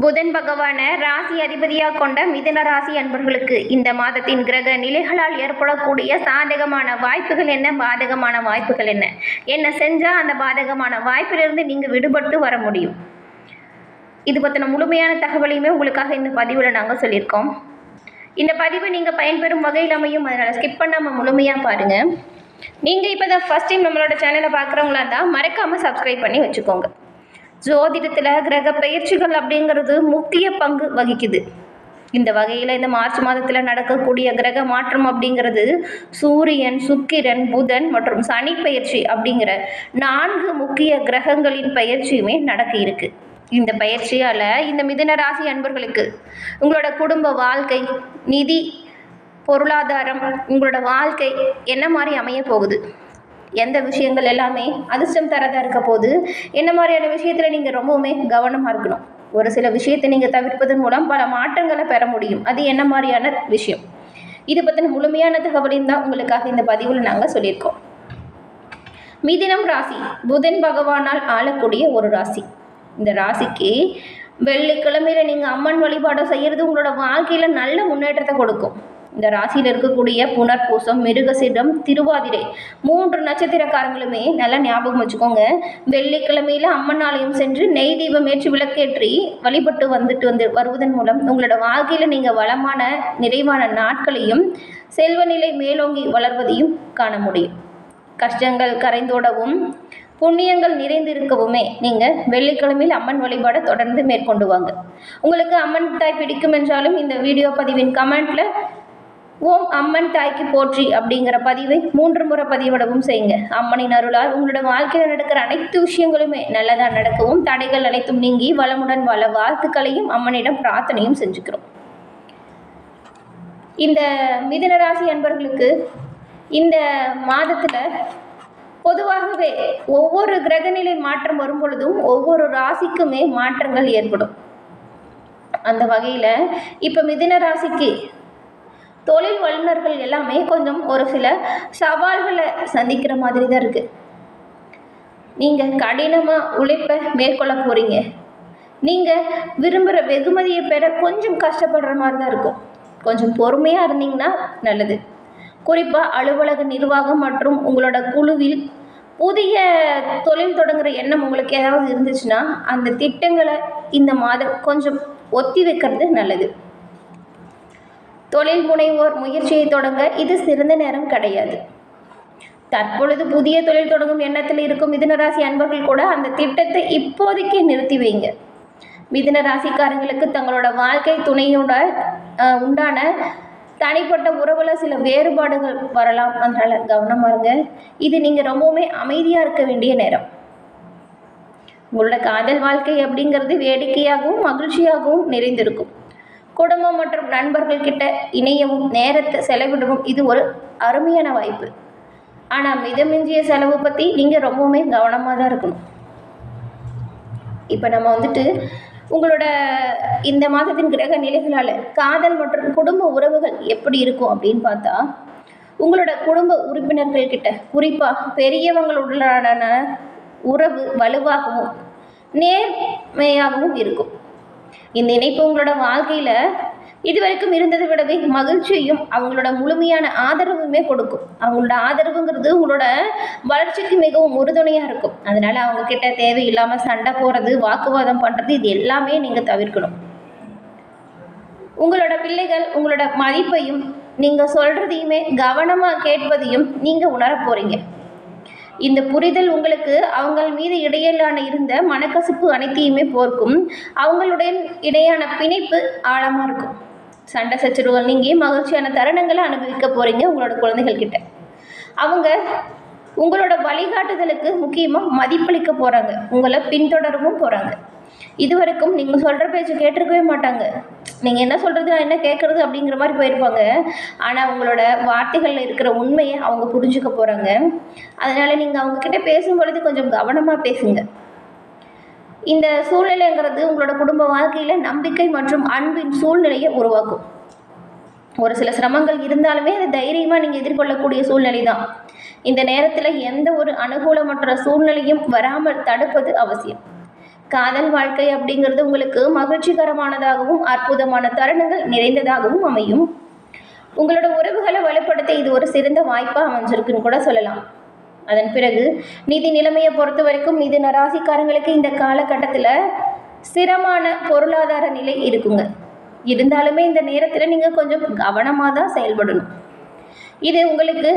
புதன் பகவான ராசி அதிபதியாக கொண்ட மிதுன ராசி அன்பர்களுக்கு இந்த மாதத்தின் கிரக நிலைகளால் ஏற்படக்கூடிய சாதகமான வாய்ப்புகள் என்ன, பாதகமான வாய்ப்புகள் என்ன, என்ன செஞ்சால் அந்த பாதகமான வாய்ப்பிலிருந்து நீங்கள் விடுபட்டு வர முடியும். இது பற்றின முழுமையான தகவலையுமே உங்களுக்காக இந்த பதிவில் நாங்கள் சொல்லியிருக்கோம். இந்த பதிவு நீங்கள் பயன்பெறும் வகையில் அமையும், அதனால் ஸ்கிப் பண்ணாமல் முழுமையாக பாருங்கள். நீங்கள் இப்போ தான் ஃபஸ்ட் டைம் நம்மளோட சேனலை பார்க்குறவங்களா இருந்தால் மறக்காமல் சப்ஸ்கிரைப் பண்ணி வச்சுக்கோங்க. ஜோதிடத்தில் கிரக பயிற்சிகள் அப்படிங்கிறது முக்கிய பங்கு வகிக்குது. இந்த வகையில் இந்த மார்ச் மாதத்தில் நடக்கக்கூடிய கிரக மாற்றம் அப்படிங்கிறது சூரியன், சுக்கிரன், புதன் மற்றும் சனி பயிற்சி அப்படிங்கிற 4 முக்கிய கிரகங்களின் பயிற்சியுமே நடக்க இருக்கு. இந்த பயிற்சியால் இந்த மிதுன ராசி அன்பர்களுக்கு உங்களோட குடும்ப வாழ்க்கை, நிதி, பொருளாதாரம், உங்களோட வாழ்க்கை என்ன மாதிரி அமைய போகுது, எந்த விஷயங்கள் எல்லாமே அதிர்ஷ்டம் தரதாக இருக்க போது, என்ன மாதிரியான விஷயத்தில் நீங்கள் ரொம்பவுமே கவனமாக இருக்கணும். ஒரு சில விஷயத்தை நீங்கள் தவிர்ப்பதன் மூலம் பல மாற்றங்களை பெற முடியும். அது என்ன மாதிரியான விஷயம், இது பற்றின முழுமையான தகவலையும் தான் உங்களுக்காக இந்த பதிவில் நாங்கள் சொல்லியிருக்கோம். மிதுனம் ராசி புதன் பகவானால் ஆளக்கூடிய ஒரு ராசி. இந்த ராசிக்கு வெள்ளிக்கிழமையில் நீங்கள் அம்மன் வழிபாடு செய்கிறது உங்களோட வாழ்க்கையில் நல்ல முன்னேற்றத்தை கொடுக்கும். இந்த ராசியில் இருக்கக்கூடிய புனர்பூசம், மிருகசீடம், திருவாதிரை 3 நட்சத்திரக்காரங்களுமே நல்லா ஞாபகம் வச்சுக்கோங்க. வெள்ளிக்கிழமையில் அம்மன் ஆலயம் சென்று நெய் தீபம் ஏற்றி விளக்கேற்றி வழிபட்டு வருவதன் மூலம் உங்களோட வாழ்க்கையில் நீங்கள் வளமான நிறைவான நாட்களையும் செல்வநிலை மேலோங்கி வளர்வதையும் காண முடியும். கஷ்டங்கள் கரைந்தோடவும் புண்ணியங்கள் நிறைந்திருக்கவுமே நீங்கள் வெள்ளிக்கிழமையில் அம்மன் வழிபாடை தொடர்ந்து மேற்கொண்டு வாங்க. உங்களுக்கு அம்மன் தாய் பிடிக்கும் என்றாலும் இந்த வீடியோ பதிவின் கமெண்ட்டில் ஓம் அம்மன் தாய்க்கு போற்றி அப்படிங்கிற பதிவை 3 முறை பதிவிடவும் செய்யுங்க. அம்மனின் அருளால் உங்களோட வாழ்க்கையில் நடக்கிற அனைத்து விஷயங்களுமே நல்லதாக நடக்கவும், தடைகள் அனைத்தும் நீங்கி வளமுடன் வாழ வாழ்த்துக்களையும் அம்மனிடம் பிரார்த்தனையும் செஞ்சுக்கிறோம். இந்த மிதுன ராசி அன்பர்களுக்கு இந்த மாதத்தில் பொதுவாகவே ஒவ்வொரு கிரகநிலை மாற்றம் வரும் பொழுதும் ஒவ்வொரு ராசிக்குமே மாற்றங்கள் ஏற்படும். அந்த வகையில் இப்போ மிதுன ராசிக்கு தொழில் வல்லுநர்கள் எல்லாமே கொஞ்சம் ஒரு சில சவால்களை சந்திக்கிற மாதிரி தான் இருக்குது. நீங்கள் கடினமாக உழைப்பை மேற்கொள்ள போகிறீங்க. நீங்கள் விரும்புகிற வெகுமதியை பெற கொஞ்சம் கஷ்டப்படுற மாதிரி தான் இருக்கும். கொஞ்சம் பொறுமையாக இருந்தீங்கன்னா நல்லது. குறிப்பாக அலுவலக நிர்வாகம் மற்றும் உங்களோட குழுவில் புதிய தொழில் தொடங்குகிற எண்ணம் உங்களுக்கு ஏதாவது இருந்துச்சுன்னா அந்த திட்டங்களை இந்த மாதம் கொஞ்சம் ஒத்தி வைக்கிறது நல்லது. தொழில் முனைவோர் முயற்சியை தொடங்க இது சிறந்த நேரம் கிடையாது. தற்பொழுது புதிய தொழில் தொடங்கும் எண்ணத்தில் இருக்கும் மிதுன ராசி அன்பர்கள் கூட அந்த திட்டத்தை இப்போதைக்கு நிறுத்தி வைங்க. மிதுன ராசிக்காரங்களுக்கு தங்களோட வாழ்க்கை துணையோட உண்டான தனிப்பட்ட உறவில் சில வேறுபாடுகள் வரலாம், அதனால் கவனமாக இருங்க. இது நீங்கள் ரொம்பவுமே அமைதியாக இருக்க வேண்டிய நேரம். உங்களோட காதல் வாழ்க்கை அப்படிங்கிறது வேடிக்கையாகவும் மகிழ்ச்சியாகவும் நிறைந்திருக்கும். குடும்பம் மற்றும் நண்பர்கள் கிட்ட இணையவும் நேரத்தை செலவிடவும் இது ஒரு அருமையான வாய்ப்பு. ஆனால் மிதமிஞ்சிய செலவு பற்றி நீங்கள் ரொம்பவுமே கவனமாக தான் இருக்கணும். இப்போ நம்ம உங்களோட இந்த மாதத்தின் கிரக நிலைகளால் காதல் மற்றும் குடும்ப உறவுகள் எப்படி இருக்கும் அப்படின்னு பார்த்தா, உங்களோட குடும்ப உறுப்பினர்கள்கிட்ட குறிப்பாக பெரியவங்களுடனான உறவு வலுவாகவும் நேர்மையாகவும் இருக்கும். இந்த இணைப்பு உங்களோட வாழ்க்கையில் இதுவரைக்கும் இருந்ததை விடவே மகிழ்ச்சியையும் அவங்களோட முழுமையான ஆதரவுமே கொடுக்கும். அவங்களோட ஆதரவுங்கிறது உங்களோட வளர்ச்சிக்கு மிகவும் உறுதுணையாக இருக்கும். அதனால் அவங்கக்கிட்ட தேவையில்லாமல் சண்டை போடுறது, வாக்குவாதம் பண்ணுறது, இது எல்லாமே நீங்கள் தவிர்க்கணும். உங்களோட பிள்ளைகள் உங்களோட மதிப்பையும் நீங்கள் சொல்கிறதையுமே கவனமாக கேட்பதையும் நீங்கள் உணர போகிறீங்க. இந்த புரிதல் உங்களுக்கு அவங்கள் மீது இடையிலான இருந்த மனக்கசப்பு அனைத்தையுமே போர்க்கும். அவங்களுடைய இடையான பிணைப்பு ஆழமாக இருக்கும். சண்டை சச்சரவுகள் நீங்கி மகிழ்ச்சியான தருணங்களை அனுபவிக்க போகிறீங்க. உங்களோட குழந்தைகள்கிட்ட அவங்க உங்களோட வழிகாட்டுதலுக்கு முக்கியமாக மதிப்பளிக்க போகிறாங்க, உங்களை பின்தொடரவும் போகிறாங்க. இதுவரைக்கும் நீங்கள் சொல்கிற பேச்சு கேட்டிருக்கவே மாட்டாங்க. நீங்கள் என்ன சொல்கிறது, நான் என்ன கேட்குறது அப்படிங்கிற மாதிரி போயிருப்பாங்க. ஆனால் உங்களோட வார்த்தைகளில் இருக்கிற உண்மையை அவங்க புரிஞ்சுக்க போகிறாங்க. அதனால் நீங்கள் அவங்கக்கிட்ட பேசும்பொழுது கொஞ்சம் கவனமாக பேசுங்க. இந்த சூழ்நிலைங்கிறது உங்களோட குடும்ப வாழ்க்கையில் நம்பிக்கை மற்றும் அன்பின் சூழ்நிலையை உருவாக்கும். ஒரு சில சிரமங்கள் இருந்தாலுமே அதை தைரியமாக நீங்கள் எதிர்கொள்ளக்கூடிய சூழ்நிலை தான். இந்த நேரத்தில் எந்த ஒரு அனுகூலமற்ற சூழ்நிலையும் வராமல் தடுப்பது அவசியம். காதல் வாழ்க்கை அப்படிங்கிறது உங்களுக்கு மகிழ்ச்சிகரமானதாகவும் அற்புதமான தருணங்கள் நிறைந்ததாகவும் அமையும். உங்களோட உறவுகளை வலுப்படுத்த இது ஒரு சிறந்த வாய்ப்பாக அமைஞ்சிருக்குன்னு கூட சொல்லலாம். அதன் பிறகு நிதி நிலைமையை பொறுத்த வரைக்கும் மிதுன ராசிக்காரங்களுக்கு இந்த காலகட்டத்தில் ஸ்திரமான பொருளாதார நிலை இருக்குங்க. இருந்தாலுமே இந்த நேரத்தில் நீங்கள் கொஞ்சம் கவனமாக தான் செயல்படணும். இது உங்களுக்கு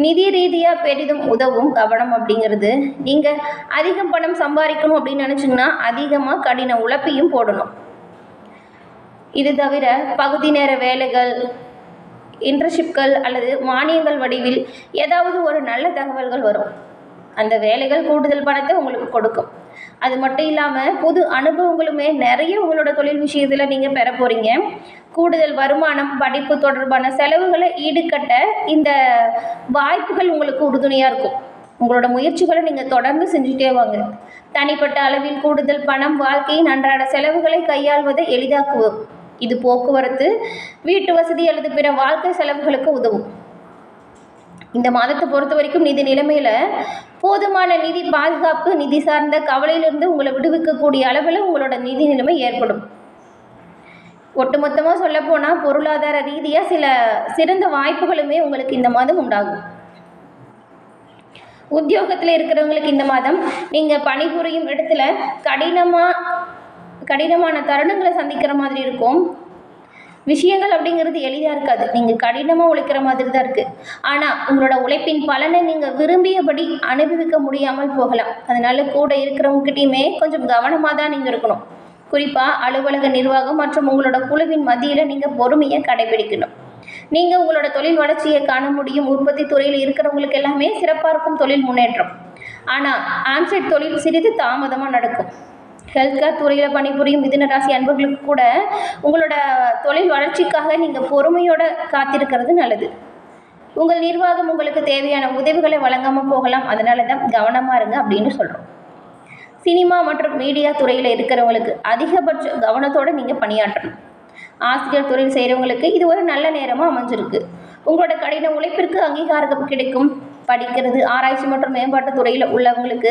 நிதி ரீதியாக பெரிதும் உதவும். கவனம் அப்படிங்கிறது, நீங்கள் அதிகம் பணம் சம்பாதிக்கணும் அப்படின்னு நினச்சிங்கன்னா அதிகமாக கடின உழைப்பையும் போடணும். இது தவிர பகுதி நேர வேலைகள், இன்டர்ன்ஷிப்கள் அல்லது மானியங்கள் வடிவில் ஏதாவது ஒரு நல்ல தகவல்கள் வரும். அந்த வேலைகள் கூடுதல் பணத்தை உங்களுக்கு கொடுக்கும். அது மட்டும் இல்லாமல் புது அனுபவங்களுமே நிறைய உங்களோட தொழில் விஷயத்தில் நீங்கள் பெற போகிறீங்க. கூடுதல் வருமானம், படிப்பு தொடர்பான செலவுகளை ஈடுகட்ட இந்த வாய்ப்புகள் உங்களுக்கு உறுதுணையாக இருக்கும். உங்களோட முயற்சிகளை நீங்கள் தொடர்ந்து செஞ்சுட்டே வாங்க. தனிப்பட்ட அளவில் கூடுதல் பணம் வாழ்க்கையின் அன்றாட செலவுகளை கையாள்வதை எளிதாக்குவோம். இது போக்குவரத்து, வீட்டு வசதி அல்லது பிற வாழ்க்கை செலவுகளுக்கு உதவும். இந்த மாதத்தை பொறுத்த வரைக்கும் நிதி நிலைமையில் போதுமான நிதி பாதுகாப்பு, நிதி சார்ந்த கவலையிலிருந்து உங்களை விடுவிக்கக்கூடிய அளவில் உங்களோட நிதி நிலைமை ஏற்படும். ஒட்டுமொத்தமாக சொல்லப்போனால் பொருளாதார ரீதியாக சில சிறந்த வாய்ப்புகளுமே உங்களுக்கு இந்த மாதம் உண்டாகும். உத்தியோகத்தில் இருக்கிறவங்களுக்கு இந்த மாதம் நீங்கள் பணிபுரியும் இடத்துல கடினமான தருணங்களை சந்திக்கிற மாதிரி இருக்கும். விஷயங்கள் அப்படிங்கிறது எளிதாக இருக்காது. நீங்கள் கடினமாக உழைக்கிற மாதிரி தான் இருக்குது. ஆனால் உங்களோட உழைப்பின் பலனை நீங்கள் விரும்பியபடி அனுபவிக்க முடியாமல் போகலாம். அதனால் கூட இருக்கிறவங்ககிட்டையுமே கொஞ்சம் கவனமாக தான் நீங்கள் இருக்கணும். குறிப்பாக அலுவலக நிர்வாகம் மற்றும் உங்களோட குழுவின் மத்தியில் நீங்கள் பொறுமையை கடைபிடிக்கணும். நீங்கள் உங்களோட தொழில் வளர்ச்சியை காண முடியும். உற்பத்தி துறையில் இருக்கிறவங்களுக்கு எல்லாமே சிறப்பாக இருக்கும் தொழில் முன்னேற்றம். ஆனால் ஆன்சைட் தொழில் சிறிது தாமதமாக நடக்கும். ஹெல்த் கேர் துறையில் பணிபுரியும் மிதுன ராசி அன்பர்களுக்கு கூட உங்களோட தொழில் வளர்ச்சிக்காக நீங்கள் பொறுமையோடு காத்திருக்கிறது நல்லது. உங்கள் நிர்வாகம் உங்களுக்கு தேவையான உதவிகளை வழங்காமல் போகலாம். அதனால தான் கவனமாக இருங்க அப்படின்னு சொல்கிறோம். சினிமா மற்றும் மீடியா துறையில் இருக்கிறவங்களுக்கு அதிகபட்ச கவனத்தோடு நீங்கள் பணியாற்றணும். ஆசிரியர் தொழில் செய்கிறவங்களுக்கு இது ஒரு நல்ல நேரமாக அமைஞ்சிருக்கு. உங்களோட கடின உழைப்பிற்கு அங்கீகாரம் கிடைக்கும். படிக்கிறது, ஆராய்ச்சி மற்றும் மேம்பாட்டு துறையில் உள்ளவங்களுக்கு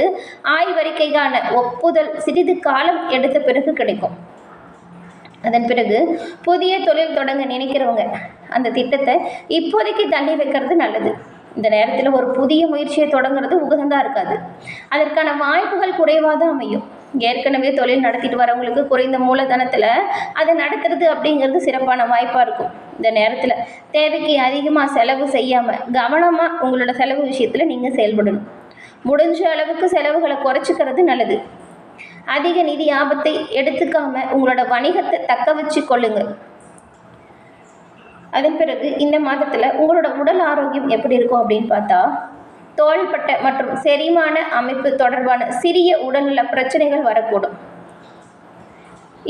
ஆய்வறிக்கைக்கான ஒப்புதல் சிறிது காலம் எடுத்த பிறகு கிடைக்கும். அதன் பிறகு புதிய தொழில் தொடங்க நினைக்கிறவங்க அந்த திட்டத்தை இப்போதைக்கு தள்ளி வைக்கிறது நல்லது. இந்த நேரத்தில் ஒரு புதிய முயற்சியை தொடங்குறது உகந்ததாக இருக்காது. அதற்கான வாய்ப்புகள் குறைவாக தான் அமையும். ஏற்கனவே தொழில் நடத்திட்டு வரவங்களுக்கு குறைந்த மூலதனத்தில் அதை நடத்துறது அப்படிங்கிறது சிறப்பான வாய்ப்பாக இருக்கும். இந்த நேரத்தில் தேவைக்கு அதிகமாக செலவு செய்யாமல் கவனமாக உங்களோட செலவு விஷயத்தில் நீங்கள் செயல்படணும். முடிஞ்ச அளவுக்கு செலவுகளை குறைச்சிக்கிறது நல்லது. அதிக நிதி ஆபத்தை எடுத்துக்காமல் உங்களோட வணிகத்தை தக்க வச்சு கொள்ளுங்கள். அதன் பிறகு இந்த மாதத்தில் உங்களோட உடல் ஆரோக்கியம் எப்படி இருக்கும் அப்படின்னு பார்த்தா, தோள்பட்டை மற்றும் செரிமான அமைப்பு தொடர்பான சிறிய உடல்நல பிரச்சனைகள் வரக்கூடும்.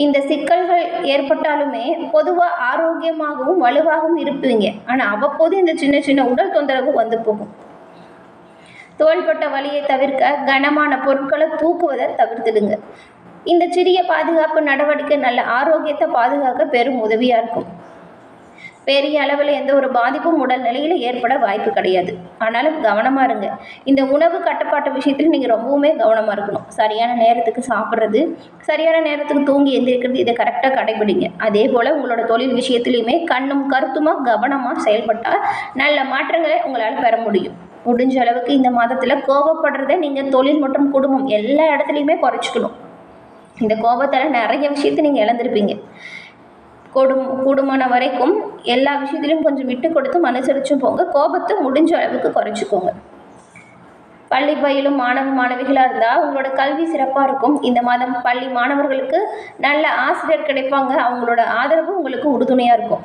இந்த சிக்கல்கள் ஏற்பட்டாலுமே பொதுவாக ஆரோக்கியமாகவும் வலுவாகவும் இருப்பீங்க. ஆனால் அவ்வப்போது இந்த சின்ன சின்ன உடல் தொந்தரவு வந்து போகும். தோள்பட்ட வலியை தவிர்க்க கனமான பொருட்களை தூக்குவதை தவிர்த்துடுங்க. இந்த சிறிய பாதுகாப்பு நடவடிக்கை நல்ல ஆரோக்கியத்தை பாதுகாக்க பெரும் உதவியாக இருக்கும். பெரிய அளவில் எந்த ஒரு பாதிப்பும் உடல் நிலையில் ஏற்பட வாய்ப்பு கிடையாது. ஆனாலும் கவனமாக இருங்க. இந்த உணவு கட்டுப்பாட்டு விஷயத்தில் நீங்கள் ரொம்பவுமே கவனமாக இருக்கணும். சரியான நேரத்துக்கு சாப்பிட்றது, சரியான நேரத்துக்கு தூங்கி எந்திரிக்கிறது, இதை கரெக்டாக கடைபிடிங்க. அதே போல் உங்களோட தொழில் விஷயத்துலையுமே கண்ணும் கருத்துமாக கவனமாக செயல்பட்டால் நல்ல மாற்றங்களை உங்களால் பெற முடியும். முடிஞ்ச அளவுக்கு இந்த மாதத்தில் கோபப்படுறதை நீங்கள் தொழில் மற்றும் குடும்பம் எல்லா இடத்துலையுமே குறைச்சிக்கணும். இந்த கோபத்தால் நிறைய விஷயத்தை நீங்கள் இழந்திருப்பீங்க. கூடுமான வரைக்கும் எல்லா விஷயத்திலையும் கொஞ்சம் விட்டு கொடுத்து அனுசரிச்சும் போங்க. கோபத்தை முடிஞ்ச அளவுக்கு குறைச்சிக்கோங்க. பள்ளி பயிலும் மாணவிகளாக இருந்தால் உங்களோட கல்வி சிறப்பாக இருக்கும். இந்த மாதம் பள்ளி மாணவர்களுக்கு நல்ல ஆசிரியர் கிடைப்பாங்க. அவங்களோட ஆதரவு உங்களுக்கு உறுதுணையாக இருக்கும்.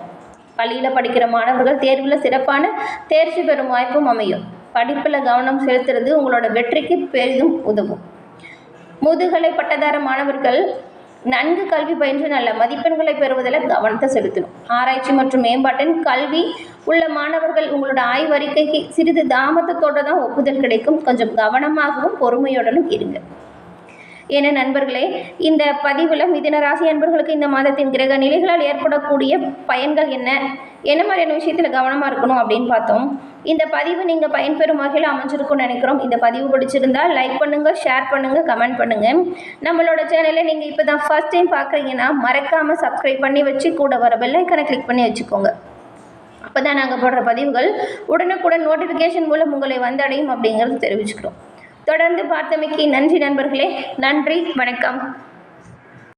பள்ளியில் படிக்கிற மாணவர்கள் தேர்வில் சிறப்பான தேர்ச்சி பெறும் வாய்ப்பும் அமையும். படிப்பில் கவனம் செலுத்துறது உங்களோட வெற்றிக்கு பெரிதும் உதவும். முதுகலை பட்டதார மாணவர்கள் நன்கு கல்வி பயின்று நல்ல மதிப்பெண்களை பெறுவதில் கவனத்தை செலுத்தணும். ஆராய்ச்சி மற்றும் மேம்பாட்டின் கல்வி உள்ள மாணவர்கள் உங்களோட ஆய்வறிக்கைக்கு சிறிது தாமதத்தோடு தான் ஒப்புதல் கிடைக்கும். கொஞ்சம் கவனமாகவும் பொறுமையுடனும் இருங்க. ஏன்னா நண்பர்களே, இந்த பதிவில் மிதுன ராசி அன்பர்களுக்கு இந்த மாதத்தின் கிரக நிலைகளால் ஏற்படக்கூடிய பயன்கள் என்ன மாதிரியான விஷயத்தில் கவனமாக இருக்கணும் அப்படின்னு பார்த்தோம். இந்த பதிவு நீங்கள் பயன்பெறும் வகையில் அமைஞ்சிருக்கும்னு நினைக்கிறோம். இந்த பதிவு பிடிச்சிருந்தால் லைக் பண்ணுங்கள், ஷேர் பண்ணுங்கள், கமெண்ட் பண்ணுங்கள். நம்மளோட சேனலை நீங்கள் இப்போ தான் ஃபர்ஸ்ட் டைம் பார்க்குறீங்கன்னா மறக்காமல் சப்ஸ்கிரைப் பண்ணி வச்சு கூட வர பெல் ஐக்கானை கிளிக் பண்ணி வச்சுக்கோங்க. அப்போ தான் நாங்கள் போடுற பதிவுகள் உடனுக்குடன் நோட்டிஃபிகேஷன் மூலம் உங்களை வந்தடையும் அப்படிங்கிறது தெரிவிச்சுக்கிறோம். தொடர்ந்து பார்த்தமைக்கு நன்றி நண்பர்களே. நன்றி, வணக்கம்.